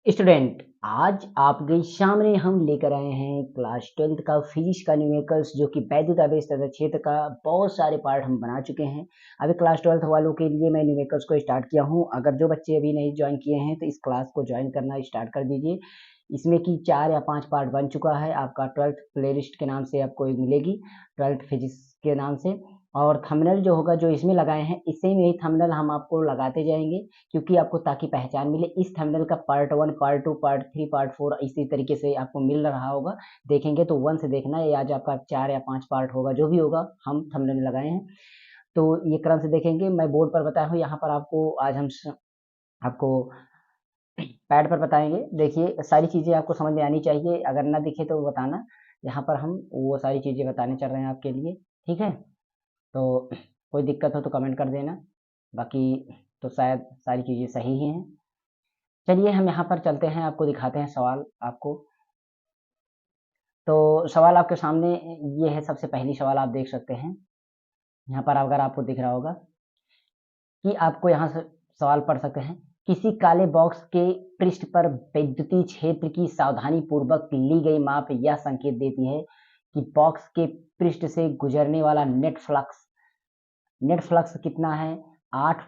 Student, आज आपके सामने हम लेकर आए हैं क्लास 12th का फिजिक्स का न्यूमेरिकल्स जो कि वैद्युत आवेश तथा क्षेत्र का बहुत सारे पार्ट हम बना चुके हैं। अभी क्लास 12th वालों के लिए मैं न्यूमेरिकल्स को स्टार्ट किया हूं। अगर जो बच्चे अभी नहीं ज्वाइन किए हैं तो इस क्लास को ज्वाइन करना स्टार्ट कर दीजिए। इसमें की 4 या 5 पार्ट बन चुका है। आपका 12th प्लेलिस्ट के नाम से आपको मिलेगी, 12th फिजिक्स के नाम से। और थंबनेल जो होगा जो इसमें लगाए हैं इसी में ही थंबनेल हम आपको लगाते जाएंगे, क्योंकि आपको ताकि पहचान मिले। इस थंबनेल का पार्ट 1, पार्ट 2, पार्ट 3, पार्ट 4 इसी तरीके से आपको मिल रहा होगा। देखेंगे तो 1 से देखना है। आज आपका 4 या 5 पार्ट होगा, जो भी होगा हम थंबनेल में लगाए हैं तो ये क्रम से देखेंगे। मैं बोर्ड पर बताया हूँ, यहाँ पर आपको आज हम आपको पैड पर बताएंगे। देखिए, सारी चीज़ें आपको समझ में आनी चाहिए, अगर ना दिखे तो बताना। यहाँ पर हम वो सारी चीज़ें बताने चल रहे हैं आपके लिए, ठीक है। तो कोई दिक्कत हो तो कमेंट कर देना, बाकी तो शायद सारी चीज़ें सही ही हैं। चलिए हम यहाँ पर चलते हैं, आपको दिखाते हैं सवाल आपको। तो सवाल आपके सामने ये है। सबसे पहली सवाल आप देख सकते हैं यहाँ पर, अगर आपको दिख रहा होगा कि आपको यहाँ से सवाल पढ़ सकते हैं। किसी काले बॉक्स के पृष्ठ पर वैद्युतीय क्षेत्र की सावधानी पूर्वक ली गई माप यह संकेत देती है कि बॉक्स के पृष्ठ से गुजरने वाला नेट फ्लक्स कितना है? 8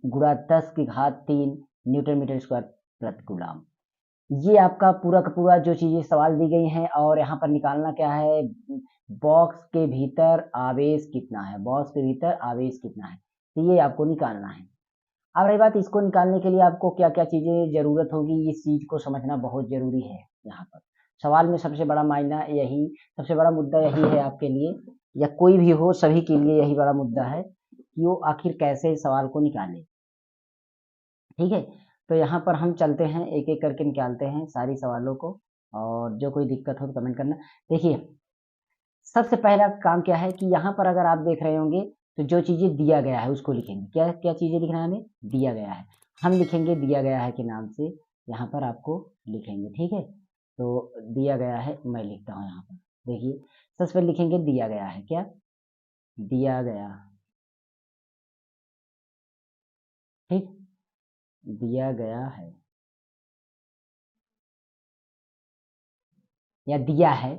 गुणा 10 की घात 3 न्यूटन मीटर स्क्वायर प्रति कूलम। ये आपका पूरा का पूरा जो चीजें सवाल दी गई हैं, और यहाँ पर निकालना क्या है? बॉक्स के भीतर आवेश कितना है, बॉक्स के भीतर आवेश कितना है, तो ये आपको निकालना है। अब रही बात, इसको निकालने के लिए आपको क्या क्या चीजें जरूरत होगी, इस चीज को समझना बहुत जरूरी है। यहाँ पर सवाल में सबसे बड़ा मायना यही, सबसे बड़ा मुद्दा यही है आपके लिए, या कोई भी हो सभी के लिए यही बड़ा मुद्दा है कि वो आखिर कैसे इस सवाल को निकाले, ठीक है। तो यहाँ पर हम चलते हैं, एक एक करके निकालते हैं सारी सवालों को, और जो कोई दिक्कत हो तो कमेंट करना। देखिए, सबसे पहला काम क्या है कि यहाँ पर अगर आप देख रहे होंगे तो जो चीजें दिया गया है उसको लिखेंगे। क्या क्या चीजें लिखना है हमें? दिया गया है। हम लिखेंगे दिया गया है के नाम से, यहाँ पर आपको लिखेंगे, ठीक है। तो दिया गया है, मैं लिखता हूँ यहाँ पर। देखिए, सबसे पहले लिखेंगे दिया गया है। क्या? दिया गया, ठीक, दिया गया है या दिया है,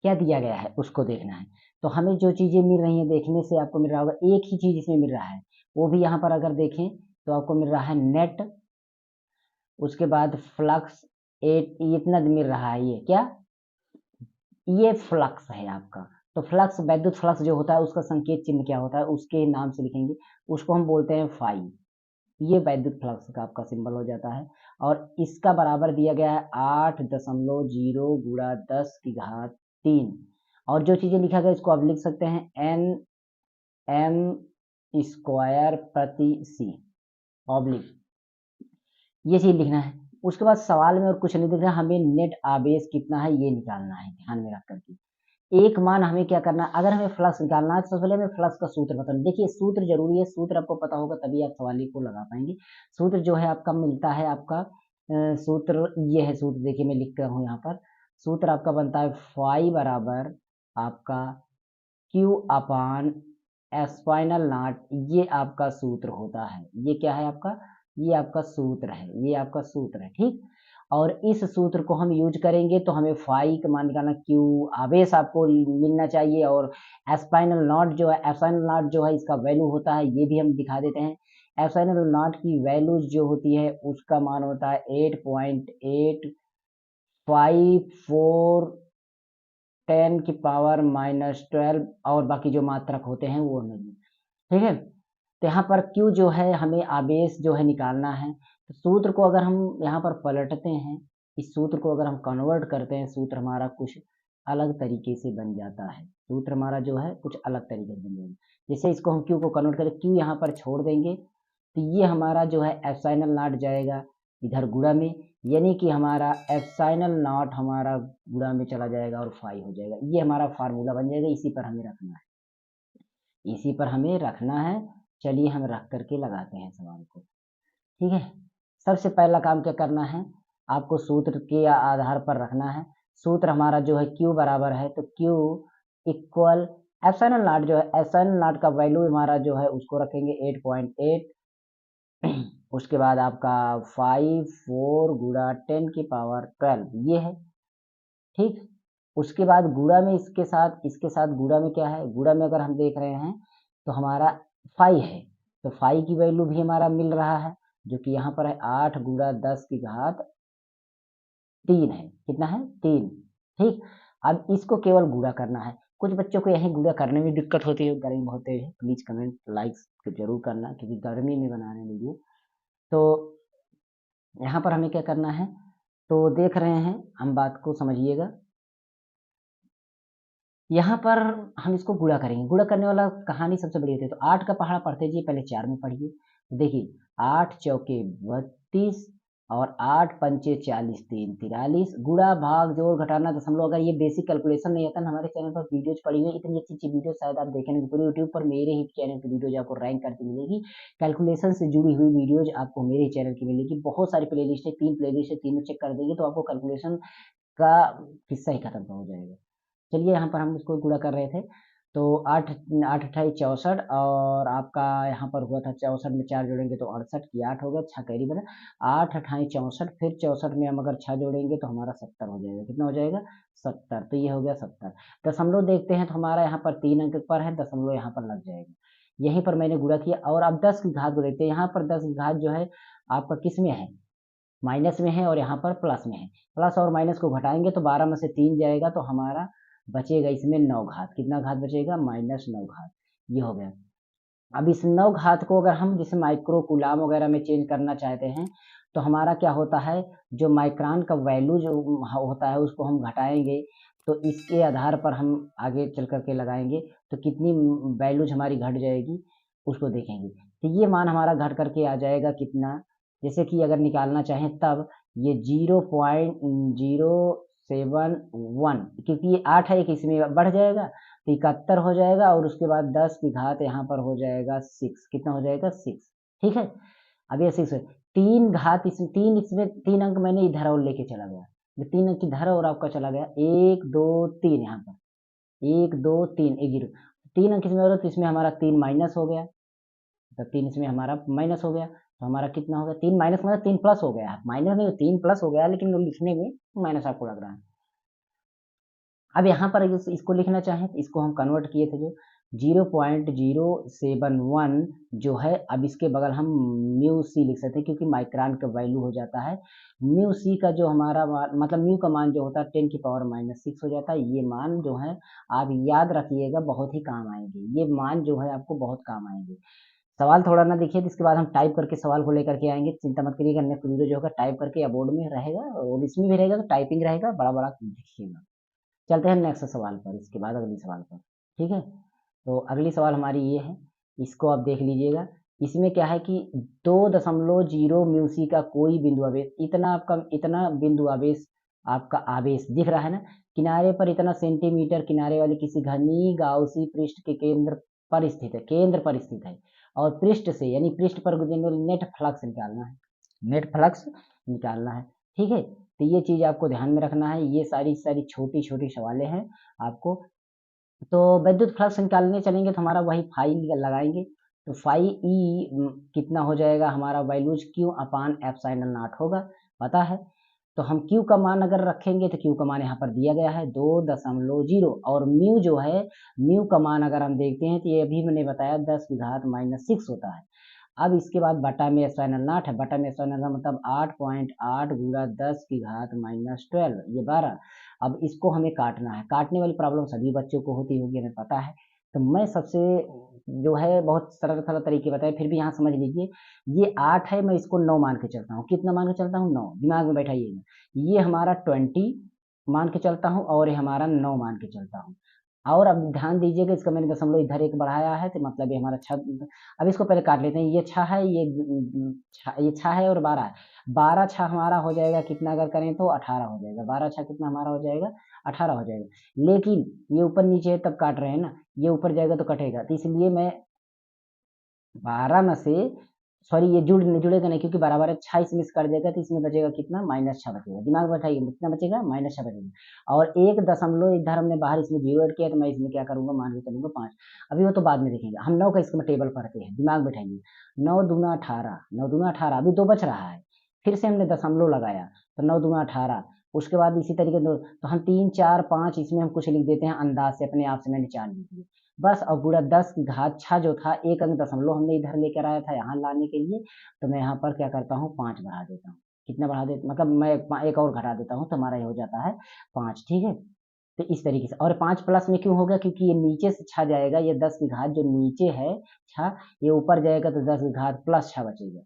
क्या दिया गया है उसको देखना है। तो हमें जो चीजें मिल रही हैं, देखने से आपको मिल रहा होगा एक ही चीज इसमें मिल रहा है, वो भी यहाँ पर अगर देखें तो आपको मिल रहा है नेट, उसके बाद फ्लक्स, एट, इतना मिल रहा है। ये क्या? ये फ्लक्स है आपका। तो फ्लक्स, वैद्युत फ्लक्स जो होता है उसका संकेत चिन्ह क्या होता है, उसके नाम से लिखेंगे, उसको हम बोलते हैं फाई। ये वैद्युत फ्लक्स का आपका सिंबल हो जाता है। और इसका बराबर दिया गया है 8.0 गुणा 10 की घात 3। और जो चीजें लिखा गया इसको आप लिख सकते हैं एन एम स्क्वायर प्रति सी ऑब्लिक, ये चीज लिखना है। उसके बाद सवाल में और कुछ नहीं दिख रहा, हमें नेट आवेश कितना है ये निकालना है, ध्यान में रख करके। एक मान हमें क्या करना है, अगर हमें फ्लक्स निकालना है तो सबसे पहले हमें फ्लक्स का सूत्र बताना। देखिए, सूत्र जरूरी है, सूत्र आपको पता होगा तभी आप सवाल को लगा पाएंगे। सूत्र जो है आपका मिलता है, आपका सूत्र ये है। सूत्र देखिए मैं लिखता हूँ यहाँ पर। सूत्र आपका बनता है फाई बराबर आपका क्यू अपान एस्पाइनल नॉट, ये आपका सूत्र होता है। ये क्या है आपका? ये आपका सूत्र है, ये आपका सूत्र है, ठीक। और इस सूत्र को हम यूज करेंगे तो हमें फाई का मान निकालना, क्यू आवेश आपको मिलना चाहिए। और एस्पाइनल नॉट जो है, एप्सिलॉन नॉट जो है इसका वैल्यू होता है, ये भी हम दिखा देते हैं। एप्सिलॉन नॉट की वैल्यू जो होती है उसका मान होता है 8.854 10 की पावर -12, और बाकी जो मात्रक होते हैं वो नहीं, ठीक है। तो यहाँ पर Q जो है, हमें आवेश जो है निकालना है। तो सूत्र को अगर हम यहाँ पर पलटते हैं, इस सूत्र को अगर हम कन्वर्ट करते हैं, सूत्र हमारा कुछ अलग तरीके से बन जाता है। सूत्र हमारा जो है कुछ अलग तरीके से बन जाएगा। जैसे इसको हम Q को कन्वर्ट करें, Q यहाँ पर छोड़ देंगे तो ये हमारा जो है एप्सिलॉन नॉट जाएगा इधर गुणा में, यानी कि हमारा एप्सिलॉन नॉट हमारा गुणा में चला जाएगा और फाई हो जाएगा। ये हमारा फार्मूला बन जाएगा, इसी पर हमें रखना है, इसी पर हमें रखना है। चलिए हम रख करके लगाते हैं सवाल को, ठीक है। सबसे पहला काम क्या करना है, आपको सूत्र के आधार पर रखना है। सूत्र हमारा जो है Q बराबर है, तो Q इक्वल एप्सिलॉन नॉट जो है, एप्सिलॉन नॉट का वैल्यू हमारा जो है उसको रखेंगे 8.8 उसके बाद आपका 5 4 गुणा 10 की पावर 12 ये है, ठीक। उसके बाद गुणा में इसके साथ गुणा में क्या है, गुणा में अगर हम देख रहे हैं तो हमारा 5 है, तो 5 की वैल्यू भी हमारा मिल रहा है, जो कि यहाँ पर है 8 गुणा 10 की घात 3 है, कितना है 3, ठीक। अब इसको केवल गुणा करना है। कुछ बच्चों को यही गुणा करने में दिक्कत होती है, गर्मी बहुत तेज है, प्लीज कमेंट लाइक्स जरूर करना, क्योंकि गर्मी में बना रहे हैं वीडियो। तो यहाँ पर हमें क्या करना है, तो देख रहे हैं, हम बात को समझिएगा। यहाँ पर हम इसको गुणा करेंगे, गुणा करने वाला कहानी सबसे बड़ी होती है। तो 8 का पहाड़ा पढ़ते जी, पहले 4 में पढ़िए। तो देखिए 8 चौके 32 और 8 पंचे 40, 3 43, गुणा भाग जोड़ घटाना दशमलव। अगर ये बेसिक कैलकुलेशन नहीं आता ना, हमारे चैनल पर वीडियोज पड़ी हुई, इतनी अच्छी अच्छी वीडियो शायद आप देखेंगे पूरे यूट्यूब पर, मेरे ही चैनल की वीडियोज आपको रैंक करती मिलेगी। कैलकुलेशन से जुड़ी हुई वीडियोज आपको मेरे ही चैनल की मिलेगी। बहुत सारी प्ले लिस्ट है, 3 प्ले लिस्ट है, तीनों चेक कर देंगे तो आपको कैलकुलेशन का किस्सा ही खत्म हो जाएगा। चलिए यहाँ पर हम इसको गुणा कर रहे थे, तो 8 8 अट्ठाई 64, और आपका यहाँ पर हुआ था 64 में 4 जोड़ेंगे तो 68 की 8 हो गया, 6 कैरी बना, 8 अट्ठाई 64, फिर 64 में हम अगर 6 जोड़ेंगे तो हमारा 70 हो जाएगा। कितना हो जाएगा 70, तो ये हो गया 70। दशमलव देखते हैं तो हमारा यहाँ पर 3 अंक पर है, दशमलव यहाँ पर लग जाएगा, यहीं पर मैंने गुणा किया। और अब 10 की घात को देखते हैं, यहाँ पर 10 की घात जो है आपका किस में है, माइनस में है, और यहाँ पर प्लस में है। प्लस और माइनस को घटाएंगे तो 12 में से 3 जाएगा, तो हमारा बचेगा इसमें 9 घात। कितना घात बचेगा, -9 घात, ये हो गया। अब इस 9 घात को अगर हम जैसे माइक्रो कूलाम वगैरह में चेंज करना चाहते हैं, तो हमारा क्या होता है, जो माइक्रोन का वैल्यू जो होता है उसको हम घटाएंगे, तो इसके आधार पर हम आगे चल करके लगाएंगे, तो कितनी वैल्यूज हमारी घट जाएगी उसको देखेंगे। तो ये मान हमारा घट करके आ जाएगा कितना, जैसे कि अगर निकालना चाहें तब ये 0.071, क्योंकि ये 8 है कि इसमें बढ़ जाएगा तो 71 हो जाएगा, और उसके बाद 10 की घात यहाँ पर हो जाएगा 6, कितना हो जाएगा 6, ठीक है। अब ये 6 है, 3 घात इसमें 3 अंक मैंने इधर और लेके चला गया, ये 3 अंक इधर और आपका चला गया, 1 2 3 यहाँ पर 1 2 3 1 0, 3 अंक इसमें और तो इसमें हमारा 3 माइनस हो गया, तो 3 इसमें हमारा माइनस हो गया, तो हमारा कितना हो गया 3 माइनस, मतलब 3 प्लस हो गया, माइनस नहीं 3 प्लस हो गया, लेकिन लिखने में माइनस आपको लग रहा है। अब यहाँ पर इसको लिखना चाहें तो इसको हम कन्वर्ट किए थे, जो 0.071 जो है, अब इसके बगल हम म्यू सी लिख सकते हैं, क्योंकि माइक्रोन का वैल्यू हो जाता है म्यू सी का, जो हमारा मतलब म्यू का मान जो होता है 10 की पावर -6 हो जाता है। ये मान जो है आप याद रखिएगा, बहुत ही काम आएंगे, ये मान जो है आपको बहुत काम आएंगे। सवाल थोड़ा ना देखिए, तो इसके बाद हम टाइप करके सवाल को लेकर के आएंगे, चिंता मत करिएगा। नेक्स्ट वीडियो जो होगा टाइप करके या बोर्ड में रहेगा, और इसमें भी रहेगा, तो टाइपिंग रहेगा, बड़ा बड़ा देखिएगा। चलते हैं नेक्स्ट सवाल पर, इसके बाद अगली सवाल पर, ठीक है। तो अगली सवाल हमारी ये है, इसको आप देख लीजिएगा। इसमें क्या है कि 2.0 म्यूसी का कोई बिंदु आवेश, इतना बिंदु आवेश आपका आवेश दिख रहा है ना, किनारे पर इतना सेंटीमीटर किनारे वाले किसी घनी गाउसी पृष्ठ के केंद्र पर स्थित है, और पृष्ठ से यानी पृष्ठ पर गुजरने वाले नेट फ्लक्स निकालना है, नेट फ्लक्स निकालना है, ठीक है। तो ये चीज आपको ध्यान में रखना है, ये सारी सारी छोटी छोटी सवालें हैं आपको। तो विद्युत फ्लक्स निकालने चलेंगे तो हमारा वही फाई लगाएंगे, तो फाई ई कितना हो जाएगा हमारा, values Q upon epsilon not होगा, पता है। तो हम क्यू का मान अगर रखेंगे तो क्यू का मान यहाँ पर दिया गया है 2.0, और म्यू जो है, म्यू का मान अगर हम देखते हैं तो ये अभी मैंने बताया 10 की घात -6 होता है। अब इसके बाद बटा में एप्सिलॉन नॉट है, बटा में एप्सिलॉन नॉट मतलब 8.8 गुणा 10 की घात -12, ये 12। अब इसको हमें काटना है, काटने वाली प्रॉब्लम सभी बच्चों को होती होगी, हमें पता है। तो मैं सबसे जो है बहुत सरल सरल तरीके बताए, फिर भी यहाँ समझ लीजिए, ये 8 है, मैं इसको 9 मान के चलता हूँ, कितना मान के चलता हूँ 9, दिमाग में बैठाइएगा। ये हमारा 20 मान के चलता हूँ, और ये हमारा 9 मान के चलता हूँ। और अब ध्यान दीजिएगा, इसका मैंने दशमलव इधर एक बढ़ाया है, तो मतलब ये हमारा 6। अब इसको पहले काट लेते हैं, ये 6 है, ये 6 है, और 12 है, 12 6 हमारा हो जाएगा कितना, अगर करें तो 18 हो जाएगा, 12 6 कितना हमारा हो जाएगा 18 हो जाएगा। लेकिन ये ऊपर नीचे है तब काट रहे हैं ना, ये ऊपर जाएगा तो कटेगा, तो इसलिए मैं 12 में से सॉरी ये जुड़ेगा नहीं, क्योंकि बराबर है 6 इसमें से कट जाएगा तो इसमें बचेगा कितना, -6 बचेगा। दिमाग में बैठाइए, कितना बचेगा, -6 बचेगा। और 1 दशमलव इधर हमने बाहर इसमें 0 ऐड किया, तो मैं इसमें क्या करूंगा, मान के चलूंगा 5। अभी वो तो बाद में देखेंगे, हम 9 का इसमें टेबल पढ़ते हैं, दिमाग बैठाइए। 9 दूना 18, 9 दूना 18, अभी 2 बच रहा है, फिर से हमने दशमलव लगाया, तो 9 दूना 18। उसके बाद इसी तरीके से तो हम 3 4 5 इसमें हम कुछ लिख देते हैं अंदाज से, अपने आप से मैंने 4 लिख दिए बस। और पूरा 10 की घात 6 जो था, एक अंक दशमलव हमने इधर लेकर आया था यहाँ लाने के लिए, तो मैं यहाँ पर क्या करता हूँ, 5 बढ़ा देता हूँ। कितना बढ़ा देता, मतलब मैं एक और घटा देता हूँ, तो हमारा ये हो जाता है 5। ठीक है, तो इस तरीके से। और 5 प्लस में क्यों होगा, क्योंकि ये नीचे से 6 जाएगा, ये 10 की घात जो नीचे है 6, ये ऊपर जाएगा तो 10 की घात प्लस 6 बचेगा,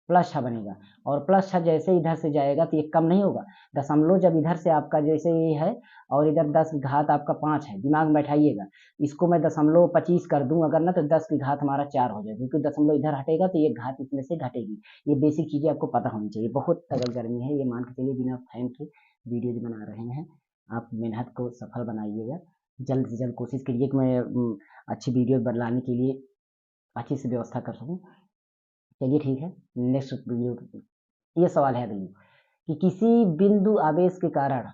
+6 बनेगा। और +6 जैसे इधर से जाएगा तो ये कम नहीं होगा, दशमलव जब इधर से आपका जैसे ये है, और इधर 10 की घात आपका 5 है, दिमाग में बैठाइएगा। इसको मैं दशमलव 25 कर दूं अगर ना, तो 10 की घात हमारा 4 हो जाएगा, क्योंकि दशमलव इधर हटेगा तो ये घात इसमें से घटेगी। ये बेसिक चीजें आपको पता होनी चाहिए। बहुत तगड़ गर्मी है, ये मान के चलिए, बिना फैन के वीडियो जो बना रहे हैं। आप मेहनत को सफल बनाइएगा, जल्द से जल्द कोशिश करिए कि मैं अच्छी वीडियो बनाने के लिए अच्छी से व्यवस्था कर सकूं। चलिए ठीक है, नेक्स्ट वीडियो। ये सवाल है अगली, कि किसी बिंदु आवेश के कारण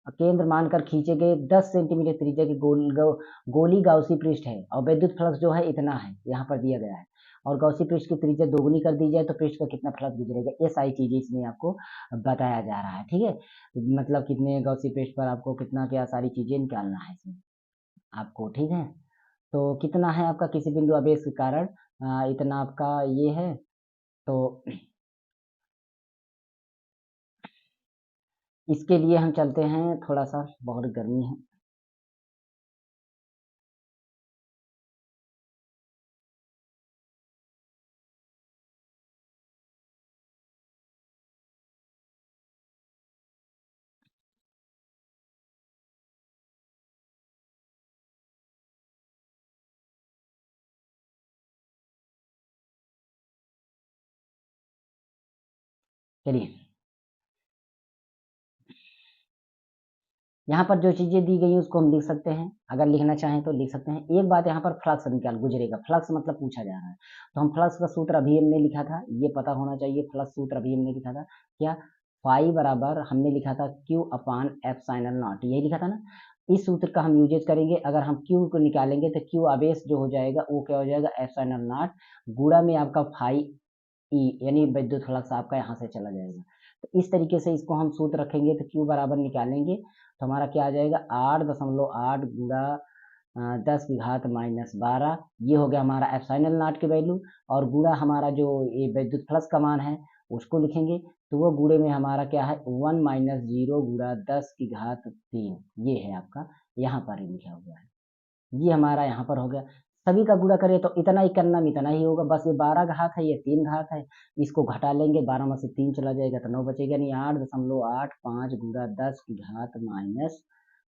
केंद्र मानकर खींचे गए 10 सेंटीमीटर त्रिज्या के गोली गाउसी पृष्ठ है, और विद्युत फ्लक्स जो है इतना है, यहाँ पर दिया गया है, और गाउसी पृष्ठ की त्रिज्या दोगुनी कर दी जाए तो पृष्ठ पर कितना फ्लक्स गुजरेगा। ये सारी चीजें इसमें आपको बताया जा रहा है। ठीक है, मतलब कितने गाउसी पृष्ठ पर आपको कितना क्या सारी चीजें निकालना है इसमें आपको। ठीक है, तो कितना है आपका किसी बिंदु आवेश के कारण, इतना आपका ये है। तो इसके लिए हम चलते हैं, थोड़ा सा बहुत गर्मी है। चलिए, यहाँ पर जो चीजें दी गई हैं उसको हम लिख सकते हैं, अगर लिखना चाहें तो लिख सकते हैं। एक बात यहाँ पर फ्लक्स निकाल गुजरेगा, फ्लक्स मतलब पूछा जा रहा है, तो हम फ्लक्स का सूत्र अभी हमने लिखा था, ये पता होना चाहिए। फ्लक्स सूत्र अभी हमने लिखा था क्या, फाई बराबर हमने लिखा था Q upon F sine L not, यही लिखा था ना। इस सूत्र का हम यूजेज करेंगे, अगर हम क्यू को निकालेंगे तो क्यू आवेश जो हो जाएगा वो क्या हो जाएगा, एफ साइन एल नॉट गुणा में आपका फाई ई, यानी विद्युत फ्लक्स आपका यहाँ से चला जाएगा। तो इस तरीके से इसको हम सूत्र रखेंगे, तो क्यू बराबर निकालेंगे तो हमारा क्या आ जाएगा, 8.8 गुणा 10 की घात -12, ये हो गया हमारा एप्सिलॉन नॉट की वैल्यू। और गुणा हमारा जो ये विद्युत फ्लक्स का मान है उसको लिखेंगे, तो वो गुणे में हमारा क्या है, 1 - 0 गुणा 10 की घात 3, ये है आपका यहाँ पर ही लिखा हुआ है। ये हमारा यहाँ पर हो गया। सभी का गुणा करें तो इतना ही करना में इतना ही होगा, बस ये 12 घात है, ये 3 घात है, इसको घटा लेंगे, 12 में से 3 चला जाएगा तो 9 बचेगा, नहीं 8.85 गुणा 10 की घात माइनस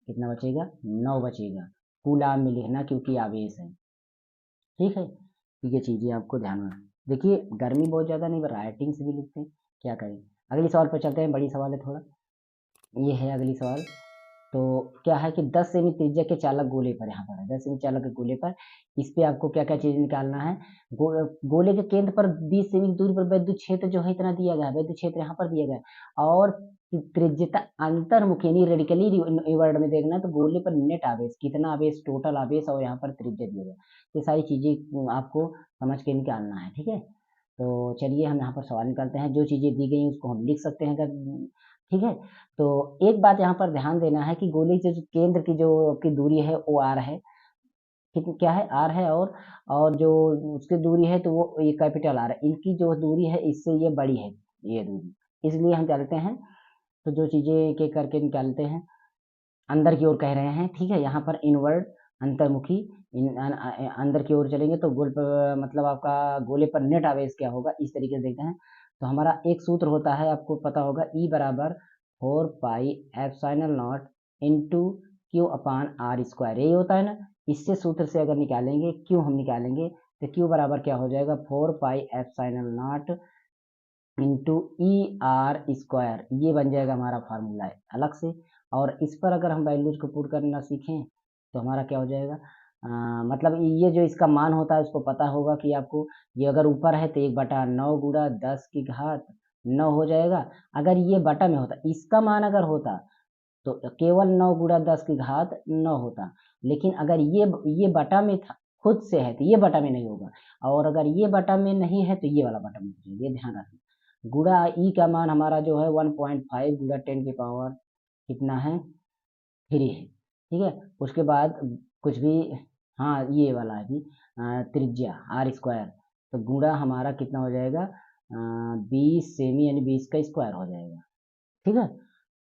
कितना बचेगा, 9 बचेगा। कूलाम में लिखना क्योंकि आवेश है। ठीक है, तो ये चीजें आपको ध्यान में। देखिए गर्मी बहुत ज्यादा नहीं, राइटिंग से भी लिखते हैं, क्या करें। अगली सवाल पर चलते हैं, बड़ी सवाल है थोड़ा। ये है अगली सवाल। तो क्या है कि 10 सेमी त्रिज्या के चालक गोले पर, यहाँ पर है 10 सेमी चालक के गोले पर, इस पे आपको क्या क्या चीज निकालना है। गोले के केंद्र पर 20 सेमी की दूरी पर विद्युत क्षेत्र जो है इतना दिया गया है, विद्युत क्षेत्र यहाँ पर दिया गया है। और त्रिज्यता अंतर्मुखी यानी रेडिकली वर्ड में देखना है तो गोले पर नेट आवेश कितना, आवेश टोटल आवेश, और यहाँ पर त्रिज्या दिया गया। ये सारी चीजें आपको समझ के निकालना है। ठीक है, तो चलिए हम यहाँ पर सवाल निकालते हैं, जो चीजें दी गई उसको हम लिख सकते हैं अगर। ठीक है, तो एक बात यहाँ पर ध्यान देना है कि गोले के जो केंद्र की जो आपकी दूरी है वो आर है, कितनी क्या है, आर है। और जो उसकी दूरी है तो वो ये कैपिटल आर है, इनकी जो दूरी है इससे ये बड़ी है ये दूरी, इसलिए हम चलते हैं। तो जो चीजें के करके निकालते हैं, अंदर की ओर कह रहे हैं। ठीक है, यहाँ पर इनवर्ड अंतर्मुखी, अंदर की ओर चलेंगे तो गोल पर मतलब आपका गोले पर नेट आवेश क्या होगा, इस तरीके से देखते हैं। तो हमारा एक सूत्र होता है, आपको पता होगा, ई बराबर 4 pi epsilon naught into q upon r square, यही होता है ना। इससे सूत्र से अगर निकालेंगे क्यू हम निकालेंगे तो क्यू बराबर क्या हो जाएगा, 4 pi epsilon naught into E R square, ये बन जाएगा हमारा फार्मूला है अलग से। और इस पर अगर हम वैल्यूज को पुट करना सीखें तो हमारा क्या हो जाएगा, मतलब ये जो इसका मान होता है उसको पता होगा कि आपको ये अगर ऊपर है तो 1/9 गुणा 10 की घात 9 हो जाएगा। अगर ये बटा में होता, इसका मान अगर होता तो केवल 9 गुणा 10 की घात 9 होता। लेकिन अगर ये बटा में था, खुद से है, तो ये बटा में नहीं होगा। और अगर ये बटा में नहीं है तो ये वाला बटा में हो जाएगा, ये ध्यान रखना। गुणा ई का मान हमारा जो है 1.5 गुणा 10 की पावर कितना है, 3 है। ठीक है, उसके बाद कुछ भी, हाँ ये वाला है भी, त्रिज्या r², तो गुणा हमारा कितना हो जाएगा, 20 सेमी यानी 20 का स्क्वायर हो जाएगा। ठीक है,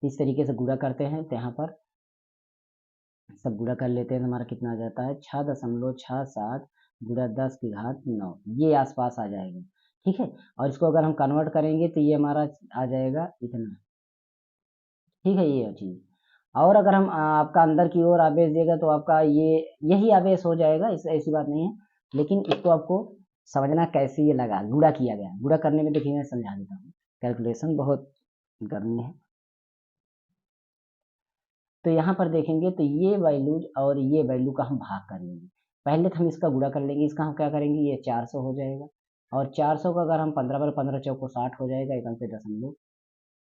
इस तरीके से गुणा करते हैं तो यहाँ पर सब गुणा कर लेते हैं तो हमारा कितना आ जाता है, 6.67 गुणा 10 की घात 9, ये आसपास आ जाएगा। ठीक है, और इसको अगर हम कन्वर्ट करेंगे तो ये हमारा आ जाएगा इतना। ठीक है, ये चीज। और अगर हम आपका अंदर की ओर आवेश देगा तो आपका ये यही आवेश हो जाएगा, इस ऐसी बात नहीं है। लेकिन इसको आपको समझना कैसे ये लगा, गुणा किया गया, गुणा करने में देखिए मैं समझा देता हूँ, कैलकुलेशन बहुत करनी है। तो यहाँ पर देखेंगे तो ये वैल्यूज और ये वैल्यू का हम भाग कर लेंगे। पहले तो हम इसका गुणा कर लेंगे, इसका हम क्या करेंगे, ये 400 हो जाएगा। और 400 का अगर हम 15 चौको 60 हो जाएगा, एक पे दशमलव,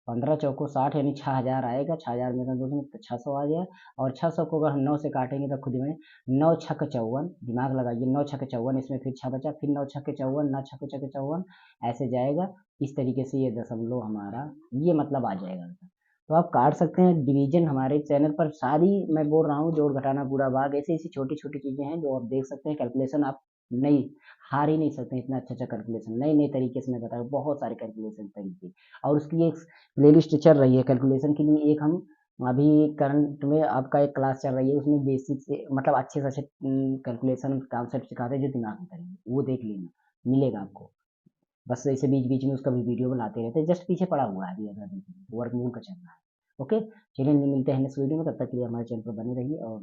15 चौको 60 यानी 6000 आएगा, 6000 में दो तो 600 आ गया। और 600 को अगर हम 9 से काटेंगे तो खुद में 9 छक्के 54, दिमाग लगाइए, 9 छक्के 54, इसमें फिर 6 बचा, फिर 9 छक्के 54, 9 छक्के 54, ऐसे जाएगा। इस तरीके से ये दशमलव हमारा ये मतलब आ जाएगा। तो आप काट सकते हैं। डिवीजन हमारे चैनल पर सारी, मैं बोल रहा हूँ, जोड़ घटाना पूरा भाग, ऐसी ऐसी छोटी छोटी चीजें हैं जो आप देख सकते हैं। कैलकुलेशन आप नहीं हार ही नहीं सकते, इतना अच्छा अच्छा कैलकुलेशन नए नए तरीके से मैं बताऊँ, बहुत सारे कैलकुलेशन तरीके। और उसकी एक प्लेलिस्ट चल रही है कैलकुलेशन के लिए, एक हम अभी करंट में आपका एक क्लास चल रही है, उसमें बेसिक से मतलब अच्छे से अच्छे कैलकुलेशन कॉन्सेप्ट सिखाते हैं जो दिमाग में करेंगे, वो देख लेना, मिलेगा आपको। बस ऐसे बीच बीच में उसका भी वीडियो बनाते रहते हैं, जस्ट पीछे पड़ा हुआ है अभी, अगर वर्क मूल का चल रहा है। ओके, चलिए मिलते हैं नेक्स्ट वीडियो में, तब तक के लिए हमारे चैनल पर बने रहिए और